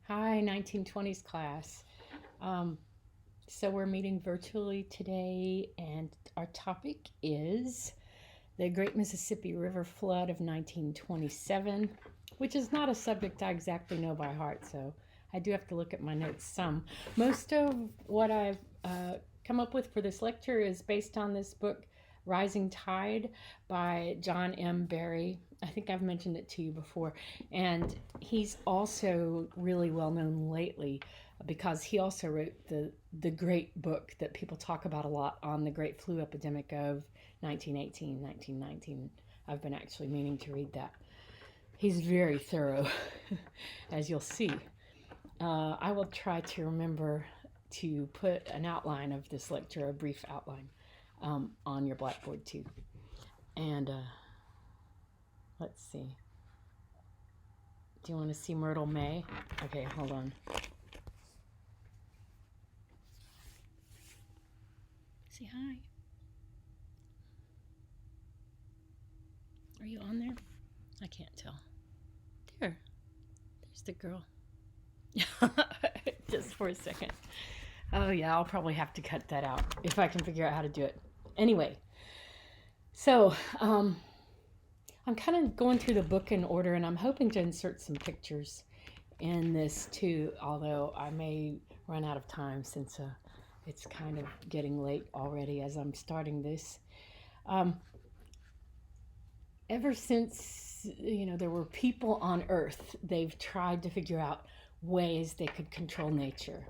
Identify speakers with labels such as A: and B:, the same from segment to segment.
A: Hi, 1920s class. Um, so we're meeting virtually today, and our topic is the Great Mississippi River Flood of 1927, which is not a subject I exactly know by heart, so I do have to look at my notes some. Most of what I've come up with for this lecture is based on this book, Rising Tide by John M. Barry. I think I've mentioned it to you before. And he's also really well known lately because he also wrote the great book that people talk about a lot on the Great Flu Epidemic of 1918, 1919. I've been actually meaning to read that. He's very thorough, as you'll see. I will try to remember to put an outline of this lecture, a brief outline, on your blackboard too. And let's see. Do you want to see Myrtle May? Okay, hold on. Say hi. Are you on there? I can't tell. There's the girl. Just for a second. Oh, yeah, I'll probably have to cut that out if I can figure out how to do it. Anyway, so I'm kind of going through the book in order, and I'm hoping to insert some pictures in this too, although I may run out of time since it's kind of getting late already as I'm starting this. Um, Ever since, there were people on Earth, they've tried to figure out ways they could control nature.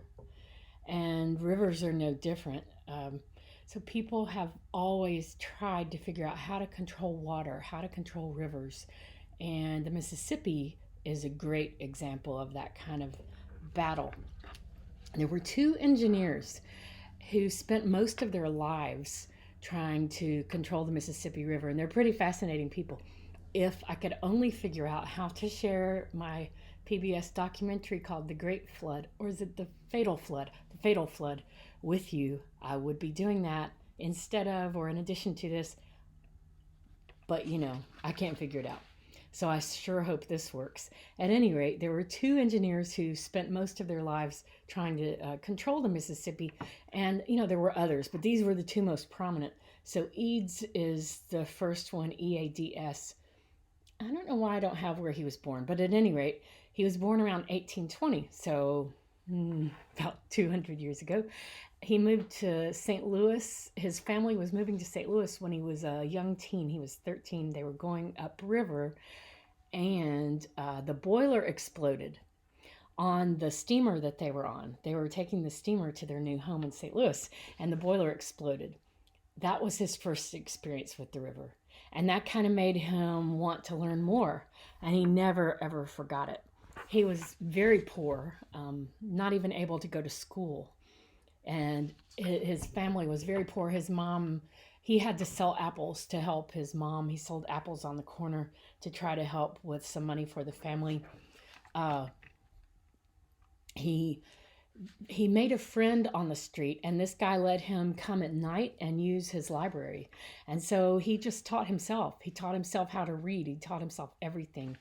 A: And rivers are no different. So people have always tried to figure out how to control water, how to control rivers. And the Mississippi is a great example of that kind of battle. There were two engineers who spent most of their lives trying to control the Mississippi River, and they're pretty fascinating people. If I could only figure out how to share my PBS documentary called The Great Flood, or is it The Fatal Flood? The Fatal Flood with you, I would be doing that instead of or in addition to this, but I can't figure it out. So I sure hope this works. At any rate, there were two engineers who spent most of their lives trying to control the Mississippi. And, there were others, but these were the two most prominent. So Eads is the first one, EADS. I don't know why I don't have where he was born, but at any rate, he was born around 1820, so about 200 years ago. He moved to St. Louis. His family was moving to St. Louis when he was a young teen. He was 13. They were going upriver, and the boiler exploded on the steamer that they were on. They were taking the steamer to their new home in St. Louis, and the boiler exploded. That was his first experience with the river. And that kind of made him want to learn more. And he never, ever forgot it. He was very poor, not even able to go to school. And his family was very poor. His mom, he had to sell apples to help his mom. He sold apples on the corner to try to help with some money for the family. Uh, he he made a friend on the street, and this guy let him come at night and use his library. And so he just taught himself. He taught himself how to read. He taught himself everything.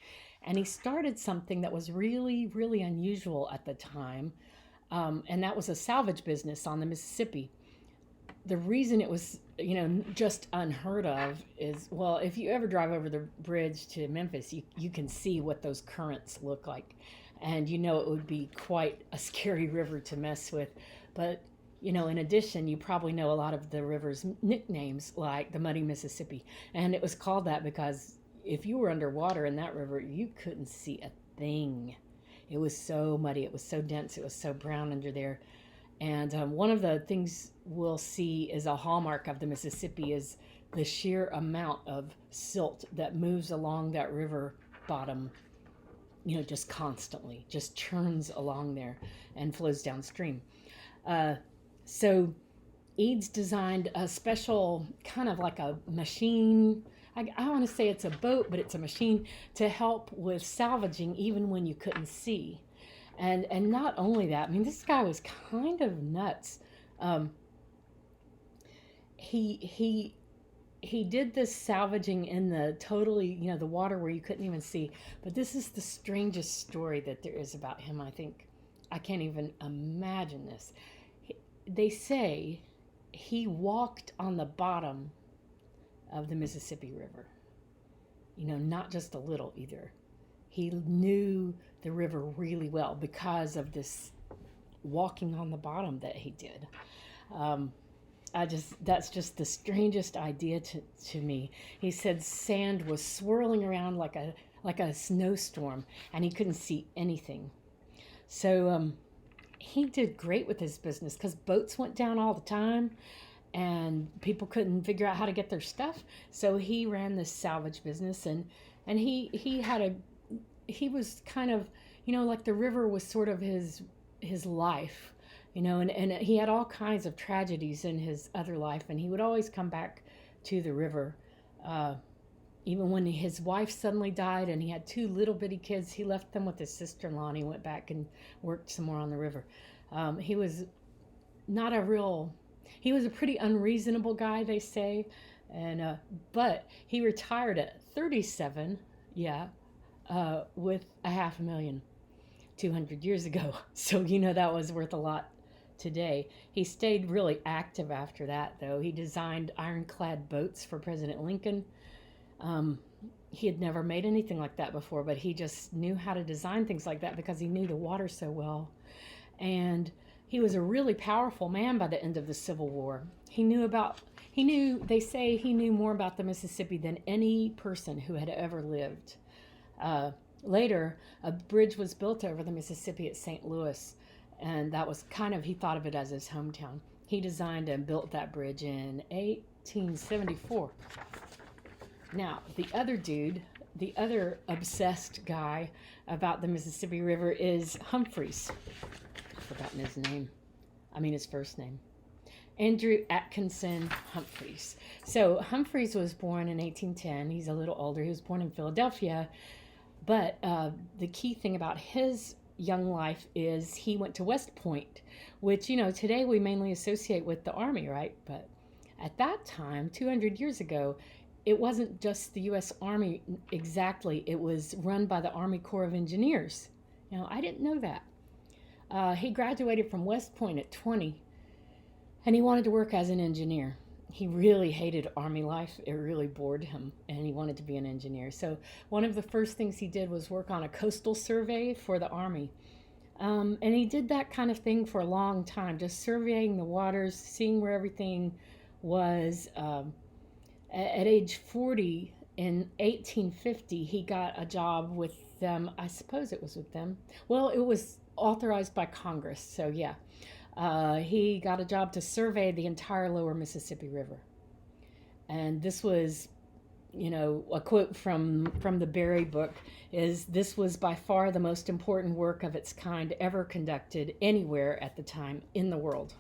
A: And he started something that was really, really unusual at the time. And that was a salvage business on the Mississippi. The reason it was, just unheard of is, well, if you ever drive over the bridge to Memphis, you can see what those currents look like. And it would be quite a scary river to mess with. But, in addition, you probably know a lot of the river's nicknames, like the Muddy Mississippi. And it was called that because if you were underwater in that river, you couldn't see a thing. It was so muddy, it was so dense, it was so brown under there. And one of the things we'll see is a hallmark of the Mississippi is the sheer amount of silt that moves along that river bottom, just constantly, just churns along there and flows downstream. So Eads designed a special kind of like a machine. I want to say it's a boat, but it's a machine to help with salvaging even when you couldn't see. And not only that, I mean, this guy was kind of nuts. Um, he he he did this salvaging in the totally, the water where you couldn't even see. But this is the strangest story that there is about him, I think. I can't even imagine this. They say he walked on the bottom of the Mississippi River. Not just a little either. He knew the river really well because of this walking on the bottom that he did. That's just the strangest idea to me. He said sand was swirling around like a snowstorm, and he couldn't see anything. So he did great with his business because boats went down all the time, and people couldn't figure out how to get their stuff. So he ran this salvage business, and he was kind of, like the river was sort of his life. And he had all kinds of tragedies in his other life, and he would always come back to the river. Even when his wife suddenly died and he had two little bitty kids, he left them with his sister-in-law and he went back and worked some more on the river. He was a pretty unreasonable guy, they say, and but he retired at 37, with $500,000 200 years ago. So that was worth a lot today. He stayed really active after that, though. He designed ironclad boats for President Lincoln. He had never made anything like that before, but he just knew how to design things like that because he knew the water so well. And he was a really powerful man by the end of the Civil War. They say he knew more about the Mississippi than any person who had ever lived. Later, a bridge was built over the Mississippi at St. Louis, and that was he thought of it as his hometown. He designed and built that bridge in 1874. Now, the other obsessed guy about the Mississippi River is Humphreys. I've forgotten his first name. Andrew Atkinson Humphreys. So Humphreys was born in 1810. He's a little older. He was born in Philadelphia. But the key thing about his young life is he went to West Point, which, today we mainly associate with the Army, right? But at that time, 200 years ago, it wasn't just the U.S. Army exactly. It was run by the Army Corps of Engineers. I didn't know that. He graduated from West Point at 20, and he wanted to work as an engineer. He really hated Army life. It really bored him, and he wanted to be an engineer. So one of the first things he did was work on a coastal survey for the Army. And he did that kind of thing for a long time, just surveying the waters, seeing where everything was. At age 40, in 1850, he got a job with them. I suppose it was with them. Well, it was authorized by Congress, so yeah. He got a job to survey the entire lower Mississippi River. And this was, a quote from the Berry book is, "This was by far the most important work of its kind ever conducted anywhere at the time in the world."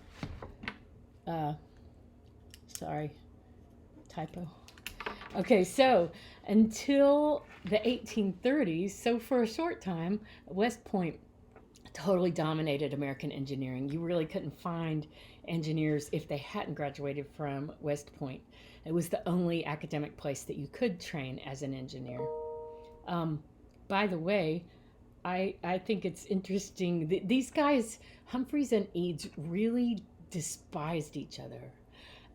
A: Sorry, typo. Okay, so until the 1830s, so for a short time, West Point totally dominated American engineering. You really couldn't find engineers if they hadn't graduated from West Point. It was the only academic place that you could train as an engineer. By the way, I think it's interesting. These guys, Humphreys and Eads, really despised each other.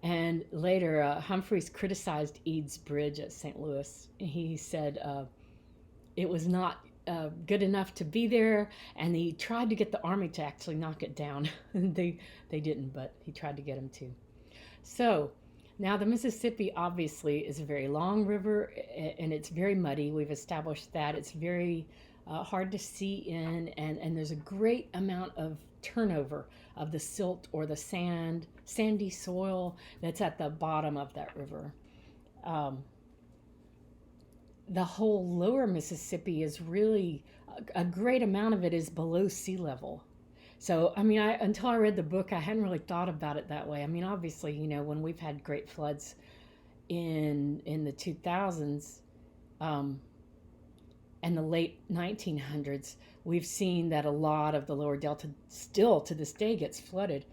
A: And later, Humphreys criticized Eads' bridge at St. Louis. He said it was not good enough to be there, and he tried to get the Army to actually knock it down. They didn't, but he tried to get them to. So now the Mississippi obviously is a very long river, and it's very muddy. We've established that. It's very hard to see in, and there's a great amount of turnover of the silt or the sandy soil that's at the bottom of that river. The whole lower Mississippi is really, a great amount of it is below sea level. So, until I read the book, I hadn't really thought about it that way. Obviously, when we've had great floods in the 2000s and the late 1900s, we've seen that a lot of the lower delta still to this day gets flooded.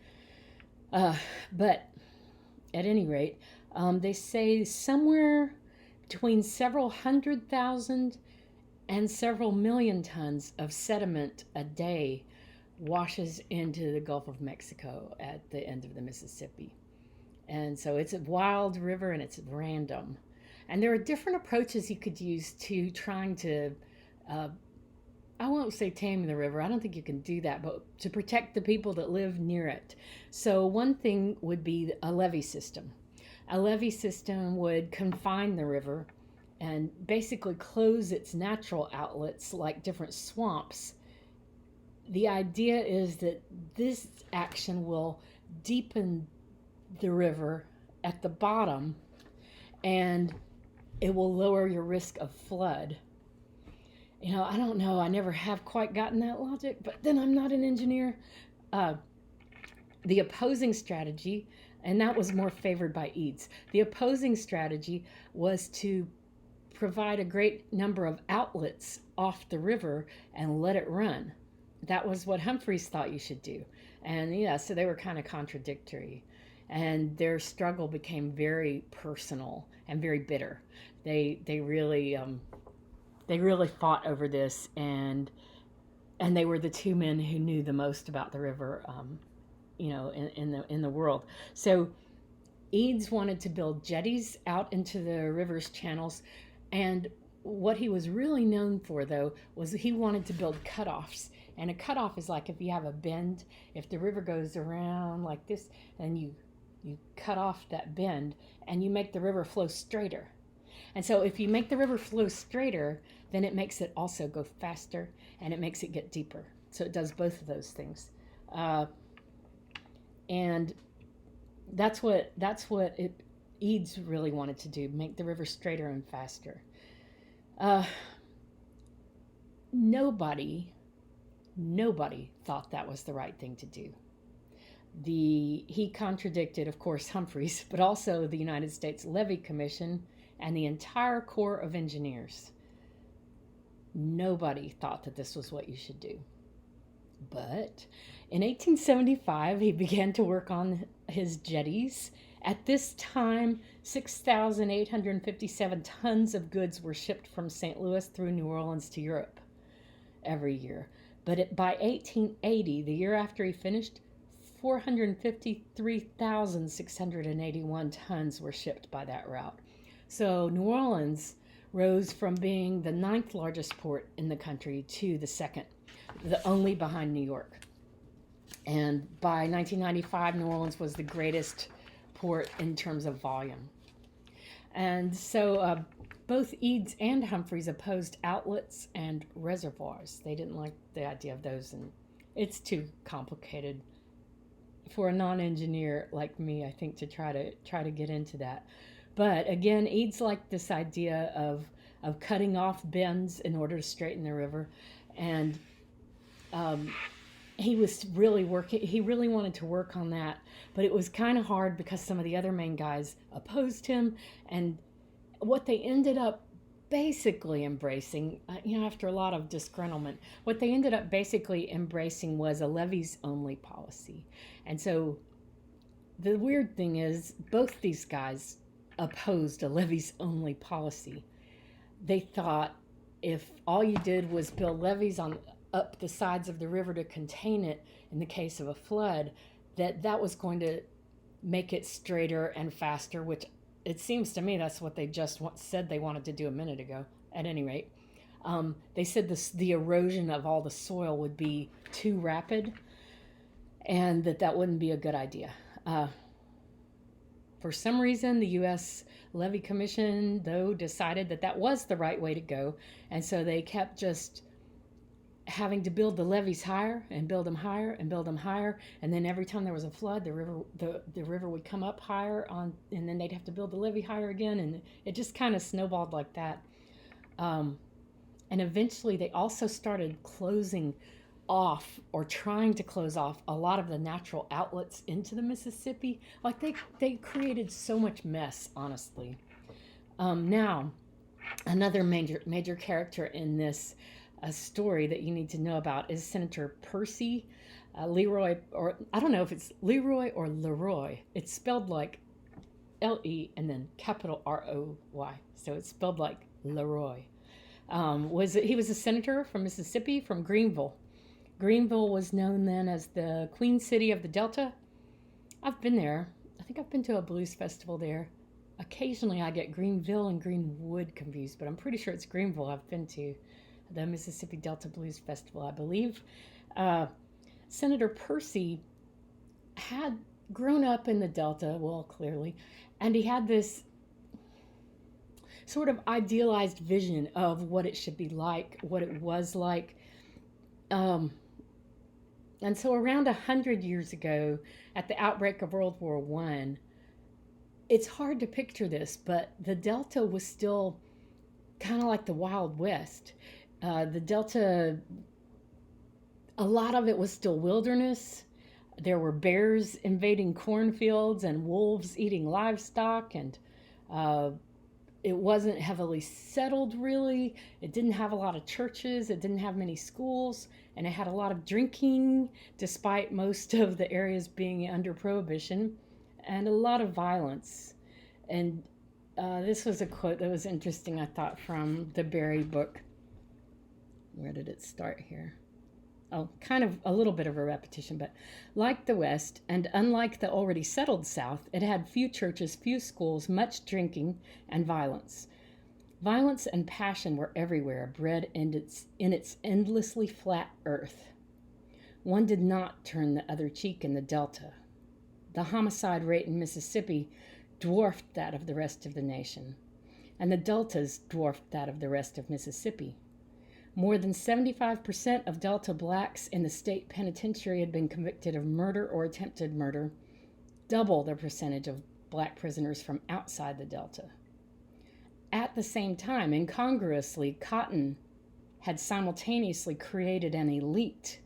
A: But at any rate, They say somewhere between several 100,000 and several million tons of sediment a day washes into the Gulf of Mexico at the end of the Mississippi. And so it's a wild river and it's random. And there are different approaches you could use to trying to, uh, I won't say tame the river. I don't think you can do that, but to protect the people that live near it. So one thing would be a levee system. A levee system would confine the river and basically close its natural outlets like different swamps. The idea is that this action will deepen the river at the bottom and it will lower your risk of flood. I don't know. I never have quite gotten that logic, but then I'm not an engineer. Uh, the opposing strategy, and that was more favored by Eads, the opposing strategy was to provide a great number of outlets off the river and let it run. That was what Humphreys thought you should do. And yeah, so they were kind of contradictory. And their struggle became very personal and very bitter. They really fought over this, and they were the two men who knew the most about the river, in the world. So Eads wanted to build jetties out into the river's channels, and what he was really known for, though, was he wanted to build cutoffs. And a cutoff is like if you have a bend, if the river goes around like this, and you cut off that bend, and you make the river flow straighter. And so if you make the river flow straighter, then it makes it also go faster, and it makes it get deeper. So it does both of those things. And that's what Eads really wanted to do, make the river straighter and faster. Nobody thought that was the right thing to do. He contradicted, of course, Humphreys, but also the United States Levee Commission and the entire Corps of Engineers. Nobody thought that this was what you should do. But in 1875, he began to work on his jetties. At this time, 6,857 tons of goods were shipped from St. Louis through New Orleans to Europe every year. But by 1880, the year after he finished, 453,681 tons were shipped by that route. So New Orleans rose from being the 9th largest port in the country to the 2nd, the only behind New York. And by 1995, New Orleans was the greatest port in terms of volume. And so both Eads and Humphreys opposed outlets and reservoirs. They didn't like the idea of those, and it's too complicated for a non-engineer like me, I think, to try to get into that. But again, Eads liked this idea of cutting off bends in order to straighten the river, and he was really working. He really wanted to work on that, but it was kind of hard because some of the other main guys opposed him, and what they ended up basically embracing, after a lot of disgruntlement, what they ended up basically embracing was a levees only policy. And so the weird thing is both these guys opposed a levees only policy. They thought if all you did was build levees up the sides of the river to contain it in the case of a flood, that was going to make it straighter and faster, which it seems to me that's what they just said they wanted to do a minute ago. At any rate, they said the erosion of all the soil would be too rapid, and that wouldn't be a good idea. For some reason, the U.S. Levee Commission, though, decided that was the right way to go, and so they kept just having to build the levees higher and build them higher and build them higher, and then every time there was a flood, the river would come up higher and then they'd have to build the levee higher again, and it just kind of snowballed like that. And eventually, they also started closing off or trying to close off a lot of the natural outlets into the Mississippi. Like they created so much mess, honestly. Now, another major character in this story that you need to know about is Senator Percy Leroy, or I don't know if it's Leroy or Leroy. It's spelled like L-E and then capital R-O-Y. So it's spelled like Leroy. He was a senator from Mississippi, from Greenville. Greenville was known then as the Queen City of the Delta. I've been there. I think I've been to a blues festival there. Occasionally I get Greenville and Greenwood confused, but I'm pretty sure it's Greenville. I've been to the Mississippi Delta Blues Festival, I believe. Senator Percy had grown up in the Delta, well, clearly, and he had this sort of idealized vision of what it should be like, what it was like. And so around 100 years ago, at the outbreak of World War I, it's hard to picture this, but the Delta was still kind of like the Wild West. The Delta, a lot of it was still wilderness. There were bears invading cornfields and wolves eating livestock, and it wasn't heavily settled, really. It didn't have a lot of churches. It didn't have many schools, and it had a lot of drinking, despite most of the areas being under prohibition, and a lot of violence. And this was a quote that was interesting, I thought, from the Barry book. Where did it start here? Oh, kind of a little bit of a repetition, but like the West, and unlike the already settled South, it had few churches, few schools, much drinking, and violence. Violence and passion were everywhere, bred in its endlessly flat earth. One did not turn the other cheek in the Delta. The homicide rate in Mississippi dwarfed that of the rest of the nation, and the Deltas dwarfed that of the rest of Mississippi. More than 75% of Delta blacks in the state penitentiary had been convicted of murder or attempted murder, double the percentage of black prisoners from outside the Delta. At the same time, incongruously, Cotton had simultaneously created an elite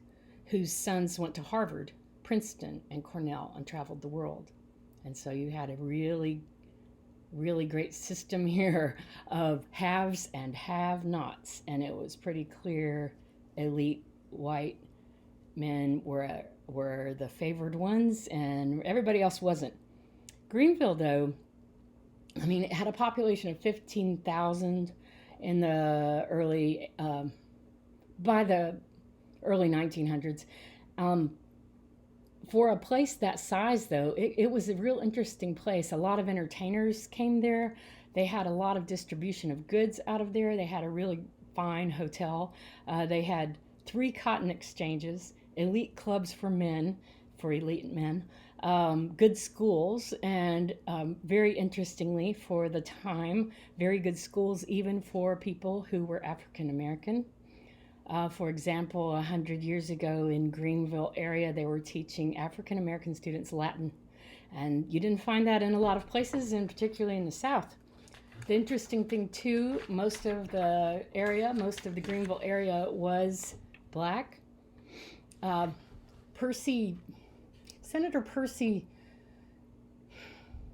A: whose sons went to Harvard, Princeton, and Cornell and traveled the world. And so you had a really great system here of haves and have-nots, and it was pretty clear elite white men were the favored ones, and everybody else wasn't. Greenville, though, I mean, it had a population of 15,000 in the by the early 1900s. For a place that size, though, it was a real interesting place. A lot of entertainers came there. They had a lot of distribution of goods out of there. They had a really fine hotel. They had 3 cotton exchanges, elite clubs for men, for elite men, good schools, and very interestingly, for the time, very good schools even for people who were African American. For example, 100 years ago in Greenville area, they were teaching African American students Latin. And you didn't find that in a lot of places, and particularly in the South. The interesting thing, too, most of the Greenville area was black. Senator Percy,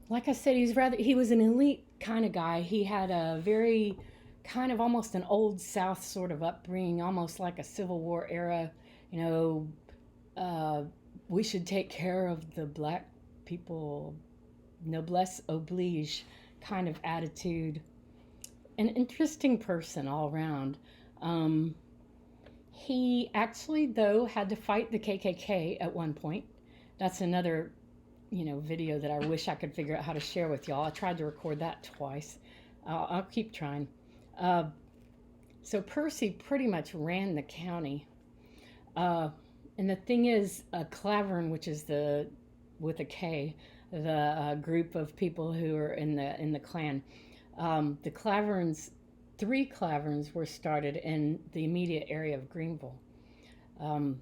A: like I said, he was an elite kind of guy. He had a very kind of almost an old South sort of upbringing, almost like a Civil War era, we should take care of the black people, noblesse oblige kind of attitude. An interesting person all around. He actually, though, had to fight the KKK at one point. That's another, video that I wish I could figure out how to share with y'all. I tried to record that twice. I'll keep trying. So Percy pretty much ran the county. And the thing is, Clavern, which is with a K, the group of people who are in the Klan, the Claverns, 3 Claverns were started in the immediate area of Greenville. And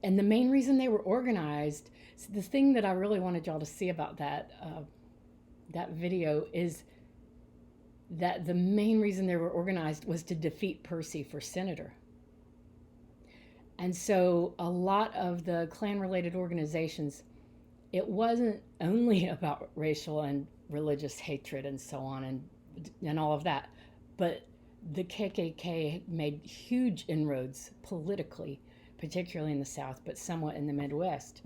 A: the main reason they were organized, so the thing that I really wanted y'all to see about that video is that the main reason they were organized was to defeat Percy for senator. And so a lot of the Klan-related organizations, it wasn't only about racial and religious hatred and so on and all of that, but the KKK made huge inroads politically, particularly in the South, but somewhat in the Midwest.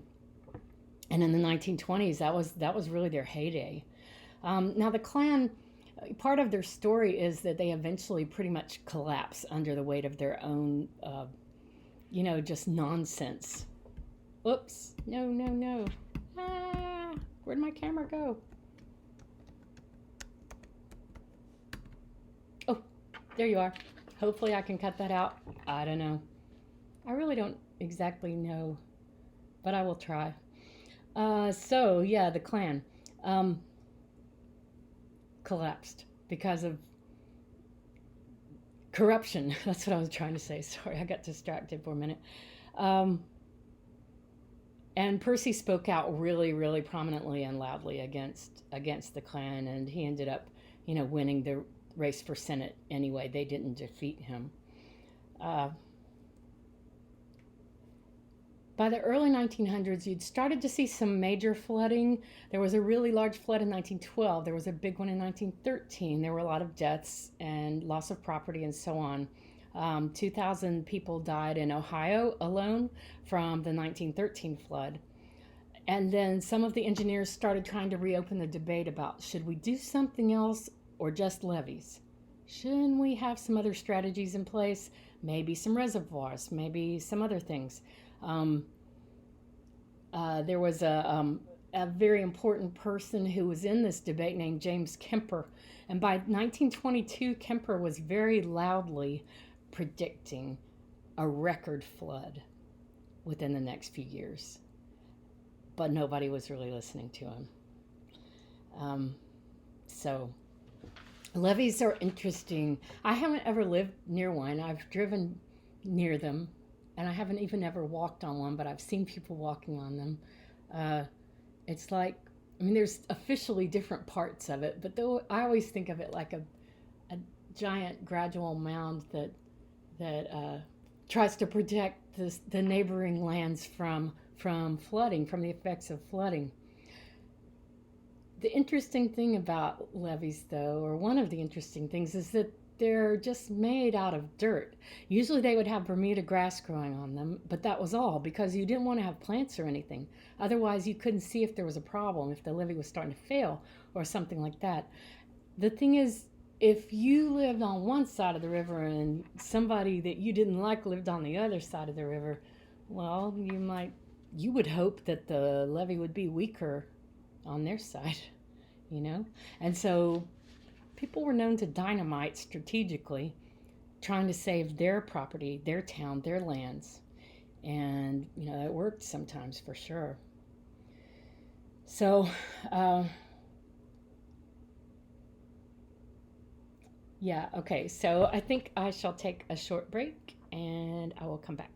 A: And in the 1920s, that was really their heyday. Now, the Klan, part of their story is that they eventually pretty much collapse under the weight of their own, just nonsense. Oops. No, no, no. Ah, where'd my camera go? Oh, there you are. Hopefully I can cut that out. I don't know. I really don't exactly know, but I will try. So, yeah, the Klan collapsed because of corruption. That's what I was trying to say. Sorry, I got distracted for a minute. Um, and Percy spoke out really, really prominently and loudly against the Klan, and he ended up, winning the race for Senate anyway. They didn't defeat him. Uh, by the early 1900s, you'd started to see some major flooding. There was a really large flood in 1912. There was a big one in 1913. There were a lot of deaths and loss of property and so on. 2,000 people died in Ohio alone from the 1913 flood. And then some of the engineers started trying to reopen the debate about, should we do something else or just levees? Shouldn't we have some other strategies in place? Maybe some reservoirs, maybe some other things. There was a very important person who was in this debate named James Kemper. And by 1922, Kemper was very loudly predicting a record flood within the next few years. But nobody was really listening to him. So levees are interesting. I haven't ever lived near one. I've driven near them, and I haven't even ever walked on one, but I've seen people walking on them. It's like, there's officially different parts of it, but though I always think of it like a giant gradual mound that tries to protect the neighboring lands from flooding, from the effects of flooding. The interesting thing about levees, though, or one of the interesting things, is that they're just made out of dirt. Usually they would have Bermuda grass growing on them, but that was all because you didn't want to have plants or anything. Otherwise, you couldn't see if there was a problem, if the levee was starting to fail or something like that. The thing is, if you lived on one side of the river and somebody that you didn't like lived on the other side of the river, well, you would hope that the levee would be weaker on their side, And so people were known to dynamite strategically, trying to save their property, their town, their lands. And, it worked sometimes for sure. So, yeah, okay. So I think I shall take a short break and I will come back.